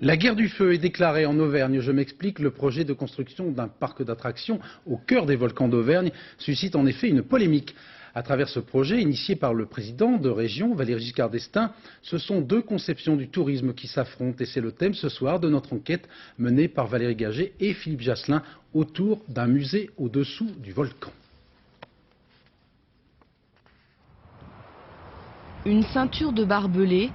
La guerre du feu est déclarée en Auvergne. Je m'explique, le projet de construction d'un parc d'attractions au cœur des volcans d'Auvergne suscite en effet une polémique. À travers ce projet, initié par le président de région, Valéry Giscard d'Estaing, ce sont deux conceptions du tourisme qui s'affrontent. Et c'est le thème ce soir de notre enquête menée par Valérie Gaget et Philippe Jasselin autour d'un musée au-dessous du volcan. Une ceinture de barbelés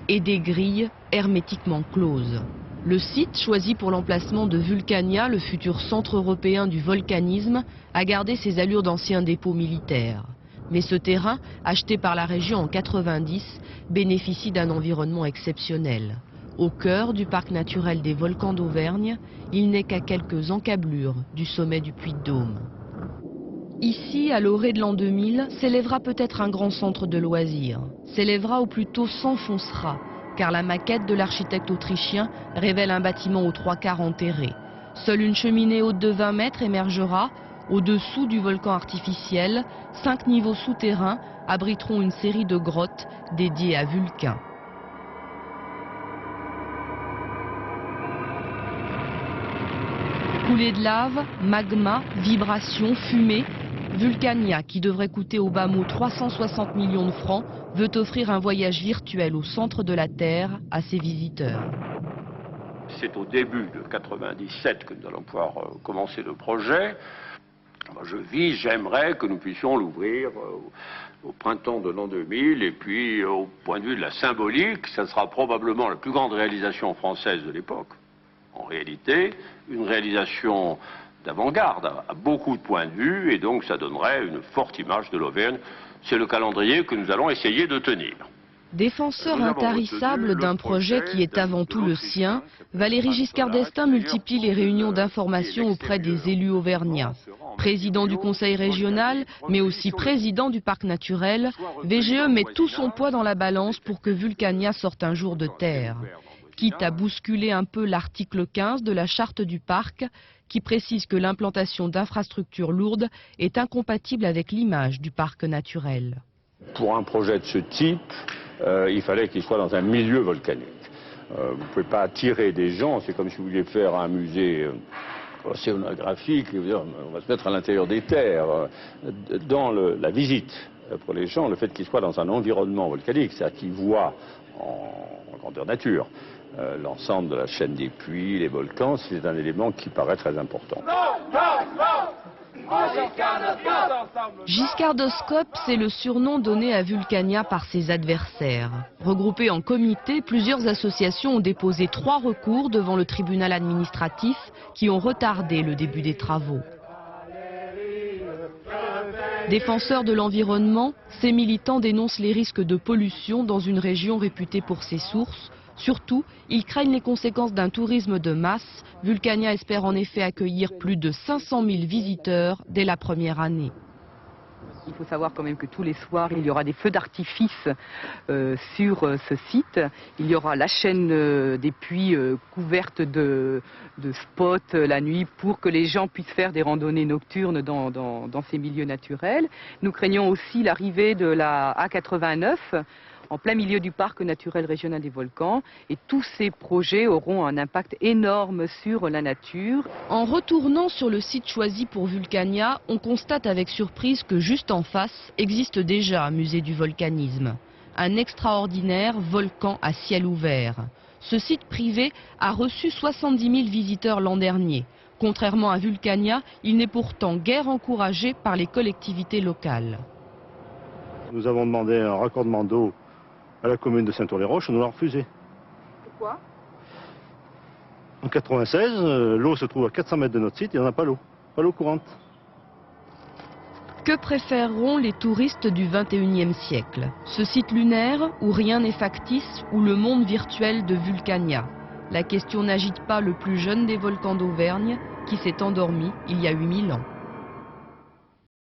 et des grilles hermétiquement closes. Le site, choisi pour l'emplacement de Vulcania, le futur centre européen du volcanisme, a gardé ses allures d'ancien dépôt militaire. Mais ce terrain, acheté par la région en 90, bénéficie d'un environnement exceptionnel. Au cœur du parc naturel des volcans d'Auvergne, il n'est qu'à quelques encablures du sommet du Puy-de-Dôme. Ici, à l'orée de l'an 2000, s'élèvera peut-être un grand centre de loisirs. S'élèvera ou plutôt s'enfoncera, car la maquette de l'architecte autrichien révèle un bâtiment aux trois quarts enterré. Seule une cheminée haute de 20 mètres émergera. Au-dessous du volcan artificiel, 5 niveaux souterrains abriteront une série de grottes dédiées à Vulcain. Coulée de lave, magma, vibrations, fumée, Vulcania, qui devrait coûter au bas mot 360 millions de francs, veut offrir un voyage virtuel au centre de la Terre à ses visiteurs. C'est au début de 97 que nous allons pouvoir commencer le projet. J'aimerais que nous puissions l'ouvrir au printemps de l'an 2000, et puis au point de vue de la symbolique, ça sera probablement la plus grande réalisation française de l'époque. En réalité, une réalisation d'avant-garde à beaucoup de points de vue, et donc ça donnerait une forte image de l'Auvergne. C'est le calendrier que nous allons essayer de tenir. Défenseur intarissable d'un projet qui est avant tout le sien, Valéry Giscard d'Estaing multiplie les réunions d'information auprès des élus auvergnats. Président du conseil régional, mais aussi président du parc naturel, VGE met tout son poids dans la balance pour que Vulcania sorte un jour de terre. Quitte à bousculer un peu l'article 15 de la charte du parc, qui précise que l'implantation d'infrastructures lourdes est incompatible avec l'image du parc naturel. Pour un projet de ce type, il fallait qu'il soit dans un milieu volcanique. Vous ne pouvez pas attirer des gens, c'est comme si vous vouliez faire un musée océanographique, on va se mettre à l'intérieur des terres. Dans la visite pour les gens, le fait qu'ils soient dans un environnement volcanique, c'est-à-dire qu'ils voient en grandeur nature l'ensemble de la chaîne des puits, les volcans, c'est un élément qui paraît très important. Giscardoscope, c'est le surnom donné à Vulcania par ses adversaires. Regroupés en comité, plusieurs associations ont déposé 3 recours devant le tribunal administratif qui ont retardé le début des travaux. Défenseurs de l'environnement, ces militants dénoncent les risques de pollution dans une région réputée pour ses sources. Surtout, ils craignent les conséquences d'un tourisme de masse. Vulcania espère en effet accueillir plus de 500 000 visiteurs dès la première année. Il faut savoir quand même que tous les soirs, il y aura des feux d'artifice sur ce site. Il y aura la chaîne des puits couverte de spots la nuit pour que les gens puissent faire des randonnées nocturnes dans ces milieux naturels. Nous craignons aussi l'arrivée de la A89 en plein milieu du parc naturel régional des volcans, et tous ces projets auront un impact énorme sur la nature. En retournant sur le site choisi pour Vulcania, on constate avec surprise que juste en face existe déjà un musée du volcanisme. Un extraordinaire volcan à ciel ouvert. Ce site privé a reçu 70 000 visiteurs l'an dernier. Contrairement à Vulcania, il n'est pourtant guère encouragé par les collectivités locales. Nous avons demandé un raccordement d'eau à la commune de Saint-Ouen-les-Roches, on nous l'a refusé. Pourquoi? En 96, l'eau se trouve à 400 mètres de notre site et on n'a pas l'eau courante. Que préféreront les touristes du XXIe siècle? Ce site lunaire où rien n'est factice ou le monde virtuel de Vulcania? La question n'agite pas le plus jeune des volcans d'Auvergne qui s'est endormi il y a 8000 ans.